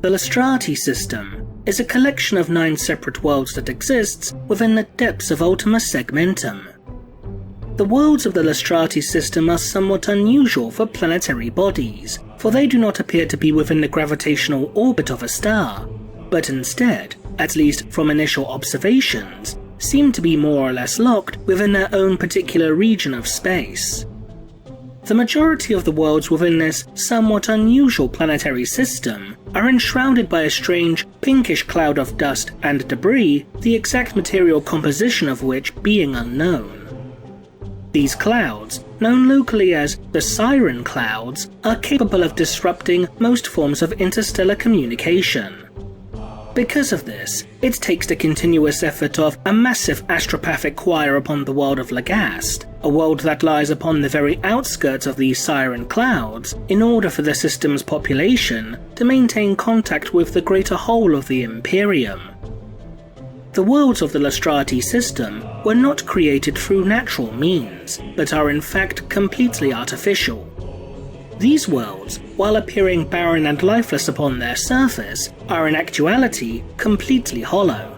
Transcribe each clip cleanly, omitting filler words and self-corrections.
The Lastrati system is a collection of 9 separate worlds that exists within the depths of Ultima Segmentum. The worlds of the Lastrati system are somewhat unusual for planetary bodies, for they do not appear to be within the gravitational orbit of a star, but instead, at least from initial observations, seem to be more or less locked within their own particular region of space. The majority of the worlds within this somewhat unusual planetary system are enshrouded by a strange pinkish cloud of dust and debris, the exact material composition of which being unknown. These clouds, known locally as the Siren Clouds, are capable of disrupting most forms of interstellar communication. Because of this, it takes the continuous effort of a massive astropathic choir upon the world of Lagast, a world that lies upon the very outskirts of these Siren Clouds, in order for the system's population to maintain contact with the greater whole of the Imperium. The worlds of the Lastrati system were not created through natural means, but are in fact completely artificial. These worlds, while appearing barren and lifeless upon their surface, are in actuality completely hollow.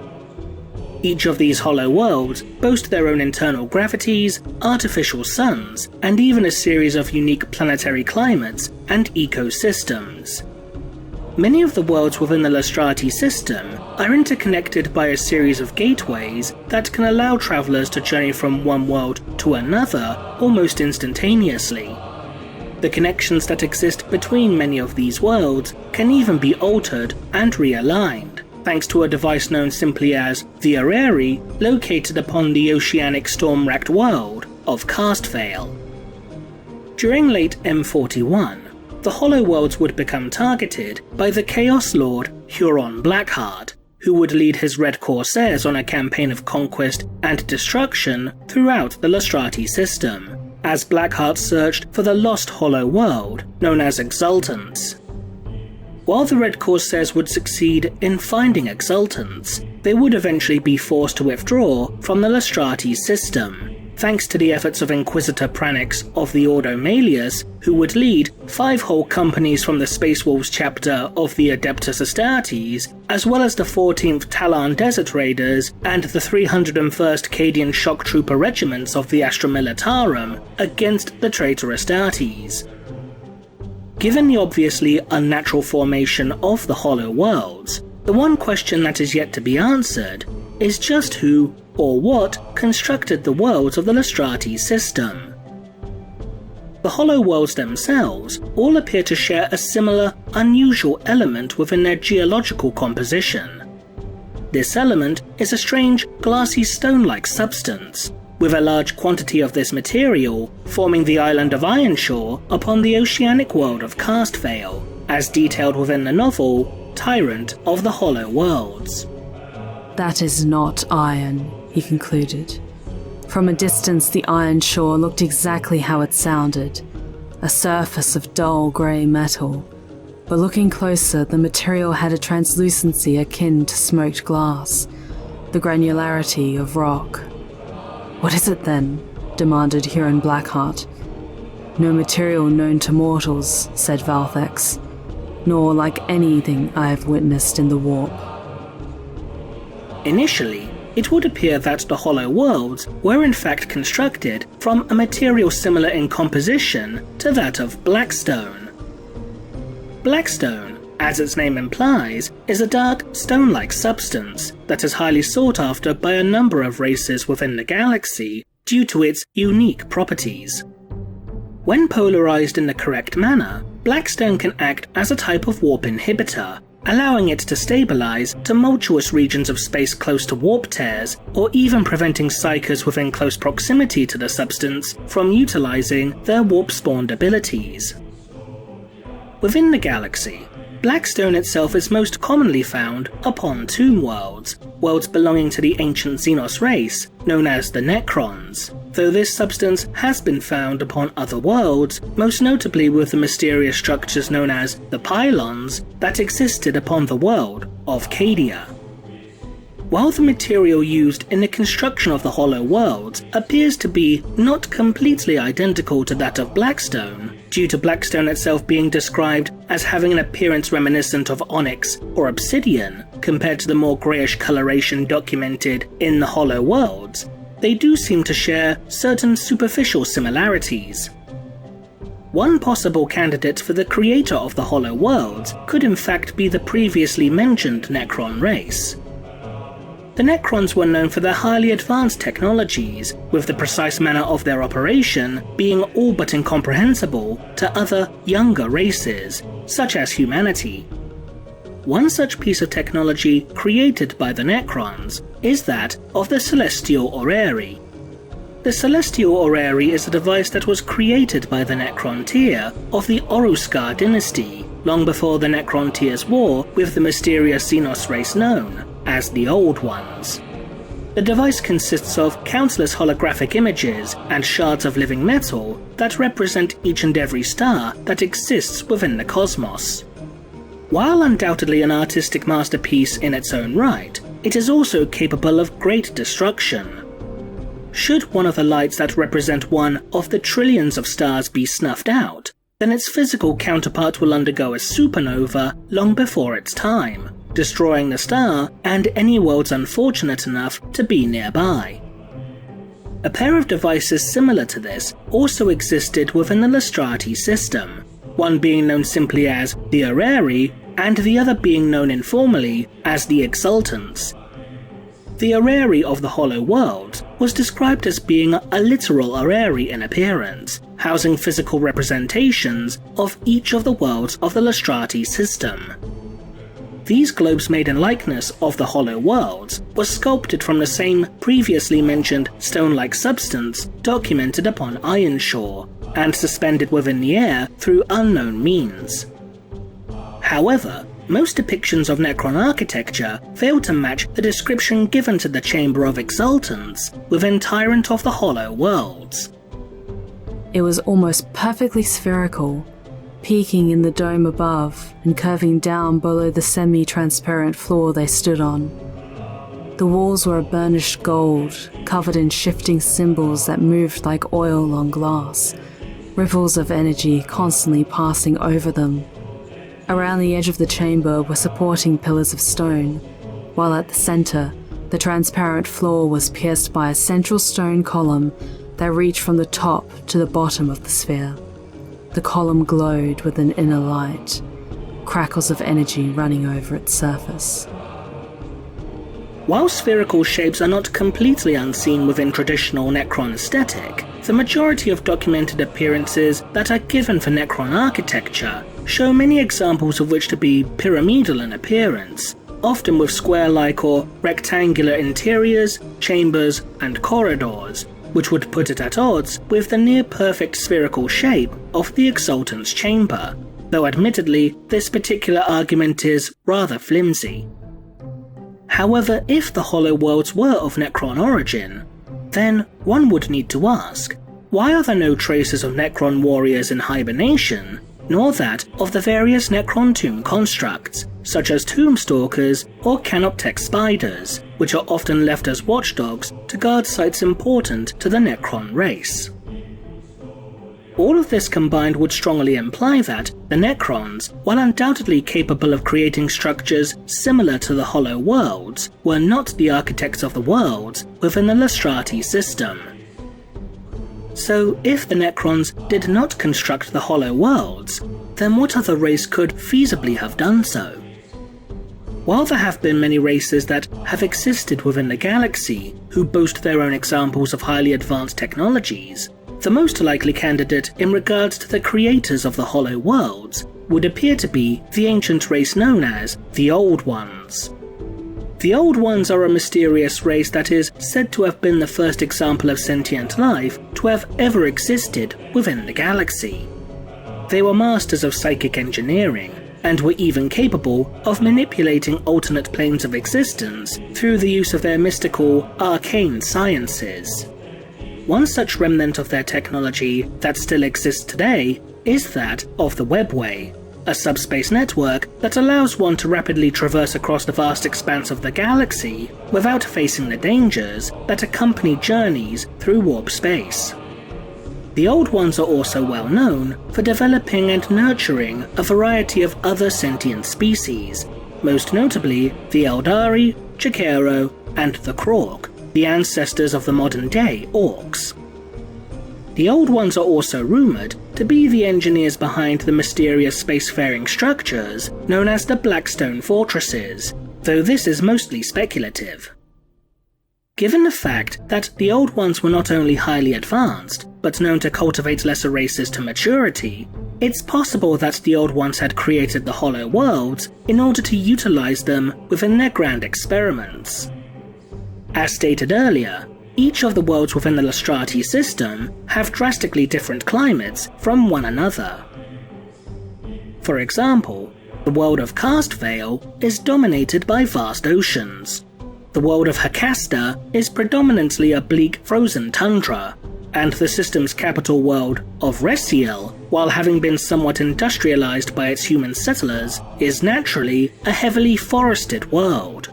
Each of these hollow worlds boast their own internal gravities, artificial suns, and even a series of unique planetary climates and ecosystems. Many of the worlds within the Lastrati system are interconnected by a series of gateways that can allow travelers to journey from one world to another almost instantaneously. The connections that exist between many of these worlds can even be altered and realigned, thanks to a device known simply as the Areri, located upon the oceanic storm-racked world of Castvale. During late M41, the Hollow Worlds would become targeted by the Chaos Lord Huron Blackheart, who would lead his Red Corsairs on a campaign of conquest and destruction throughout the Lastrati system, as Blackheart searched for the lost Hollow World, known as Exultants. While the Red Corsairs would succeed in finding Exultants, they would eventually be forced to withdraw from the Lastrati system, thanks to the efforts of Inquisitor Pranix of the Ordo Malleus, who would lead 5 whole companies from the Space Wolves chapter of the Adeptus Astartes, as well as the 14th Talon Desert Raiders and the 301st Cadian Shock Trooper regiments of the Astra Militarum against the traitor Astartes. Given the obviously unnatural formation of the Hollow Worlds, the one question that is yet to be answered is just who or what constructed the worlds of the Lastrati system. The Hollow Worlds themselves all appear to share a similar, unusual element within their geological composition. This element is a strange, glassy stone-like substance, with a large quantity of this material forming the island of Ironshore upon the oceanic world of Castvale, as detailed within the novel Tyrant of the Hollow Worlds. "That is not iron," he concluded. From a distance, the iron shore looked exactly how it sounded, a surface of dull grey metal. But looking closer, the material had a translucency akin to smoked glass, the granularity of rock. "What is it then?" demanded Huron Blackheart. "No material known to mortals," said Valthex, "nor like anything I have witnessed in the warp." Initially, it would appear that the Hollow Worlds were in fact constructed from a material similar in composition to that of Blackstone. Blackstone, as its name implies, is a dark, stone-like substance that is highly sought after by a number of races within the galaxy due to its unique properties. When polarized in the correct manner, Blackstone can act as a type of warp inhibitor, allowing it to stabilize tumultuous regions of space close to warp tears, or even preventing psychers within close proximity to the substance from utilizing their warp-spawned abilities. Within the galaxy, Blackstone itself is most commonly found upon tomb worlds, worlds belonging to the ancient Xenos race, known as the Necrons, though this substance has been found upon other worlds, most notably with the mysterious structures known as the Pylons that existed upon the world of Cadia. While the material used in the construction of the Hollow Worlds appears to be not completely identical to that of Blackstone, due to Blackstone itself being described as having an appearance reminiscent of onyx or obsidian compared to the more greyish coloration documented in the Hollow Worlds, they do seem to share certain superficial similarities. One possible candidate for the creator of the Hollow Worlds could in fact be the previously mentioned Necron race. The Necrons were known for their highly advanced technologies, with the precise manner of their operation being all but incomprehensible to other, younger races, such as humanity. One such piece of technology created by the Necrons is that of the Celestial Orrery. The Celestial Orrery is a device that was created by the Necrontyr of the Oruskar dynasty, long before the Necrontyr's war with the mysterious Xenos race known as the Old Ones. The device consists of countless holographic images and shards of living metal that represent each and every star that exists within the cosmos. While undoubtedly an artistic masterpiece in its own right, it is also capable of great destruction. Should one of the lights that represent one of the trillions of stars be snuffed out, then its physical counterpart will undergo a supernova long before its time, destroying the star and any worlds unfortunate enough to be nearby. A pair of devices similar to this also existed within the Lestrati system, one being known simply as the Orrery and the other being known informally as the Exultants. The Orrery of the Hollow Worlds was described as being a literal orrery in appearance, housing physical representations of each of the worlds of the Lestrati system. These globes made in likeness of the Hollow Worlds were sculpted from the same previously mentioned stone-like substance documented upon Ironshore, and suspended within the air through unknown means. However, most depictions of Necron architecture fail to match the description given to the Chamber of Exultants within Tyrant of the Hollow Worlds. It was almost perfectly spherical, peaking in the dome above and curving down below the semi-transparent floor they stood on. The walls were a burnished gold, covered in shifting symbols that moved like oil on glass, ripples of energy constantly passing over them. Around the edge of the chamber were supporting pillars of stone, while at the center, the transparent floor was pierced by a central stone column that reached from the top to the bottom of the sphere. The column glowed with an inner light, crackles of energy running over its surface. While spherical shapes are not completely unseen within traditional Necron aesthetic, the majority of documented appearances that are given for Necron architecture show many examples of which to be pyramidal in appearance, often with square-like or rectangular interiors, chambers, and corridors, which would put it at odds with the near-perfect spherical shape of the Exultant's chamber, though admittedly this particular argument is rather flimsy. However, if the Hollow Worlds were of Necron origin, then one would need to ask, why are there no traces of Necron warriors in hibernation, nor that of the various Necron tomb constructs, such as Tombstalkers or Canoptech spiders, which are often left as watchdogs to guard sites important to the Necron race? All of this combined would strongly imply that the Necrons, while undoubtedly capable of creating structures similar to the Hollow Worlds, were not the architects of the worlds within the Lestrati system. So if the Necrons did not construct the Hollow Worlds, then what other race could feasibly have done so? While there have been many races that have existed within the galaxy who boast their own examples of highly advanced technologies, the most likely candidate in regards to the creators of the Hollow Worlds would appear to be the ancient race known as the Old Ones. The Old Ones are a mysterious race that is said to have been the first example of sentient life to have ever existed within the galaxy. They were masters of psychic engineering, and were even capable of manipulating alternate planes of existence through the use of their mystical, arcane sciences. One such remnant of their technology that still exists today is that of the Webway, a subspace network that allows one to rapidly traverse across the vast expanse of the galaxy without facing the dangers that accompany journeys through warp space. The Old Ones are also well known for developing and nurturing a variety of other sentient species, most notably the Eldari, Chikero, and the Krork, the ancestors of the modern-day orcs. The Old Ones are also rumoured to be the engineers behind the mysterious spacefaring structures known as the Blackstone Fortresses, though this is mostly speculative. Given the fact that the Old Ones were not only highly advanced, but known to cultivate lesser races to maturity, it's possible that the Old Ones had created the Hollow Worlds in order to utilize them within their grand experiments. As stated earlier, each of the worlds within the Lastrati system have drastically different climates from one another. For example, the world of Castvale is dominated by vast oceans. The world of Hakasta is predominantly a bleak frozen tundra, and the system's capital world of Resiel, while having been somewhat industrialized by its human settlers, is naturally a heavily forested world.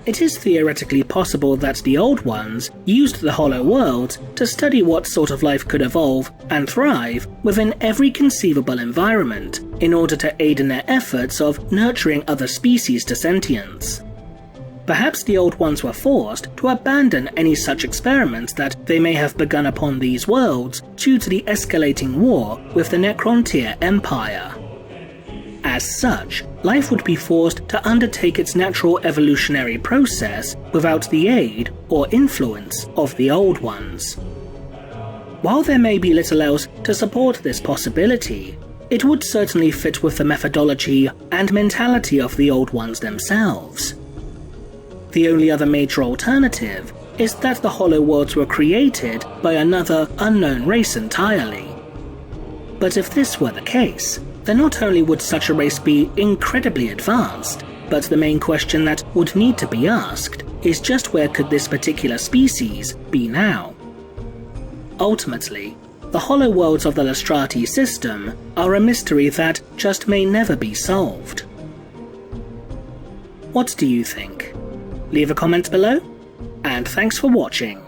It is theoretically possible that the Old Ones used the Hollow Worlds to study what sort of life could evolve and thrive within every conceivable environment in order to aid in their efforts of nurturing other species to sentience. Perhaps the Old Ones were forced to abandon any such experiments that they may have begun upon these worlds due to the escalating war with the Necrontyr Empire. As such, life would be forced to undertake its natural evolutionary process without the aid or influence of the Old Ones. While there may be little else to support this possibility, it would certainly fit with the methodology and mentality of the Old Ones themselves. The only other major alternative is that the Hollow Worlds were created by another unknown race entirely. But if this were the case, then not only would such a race be incredibly advanced, but the main question that would need to be asked is just where could this particular species be now? Ultimately, the Hollow Worlds of the Lastrati system are a mystery that just may never be solved. What do you think? Leave a comment below, and thanks for watching.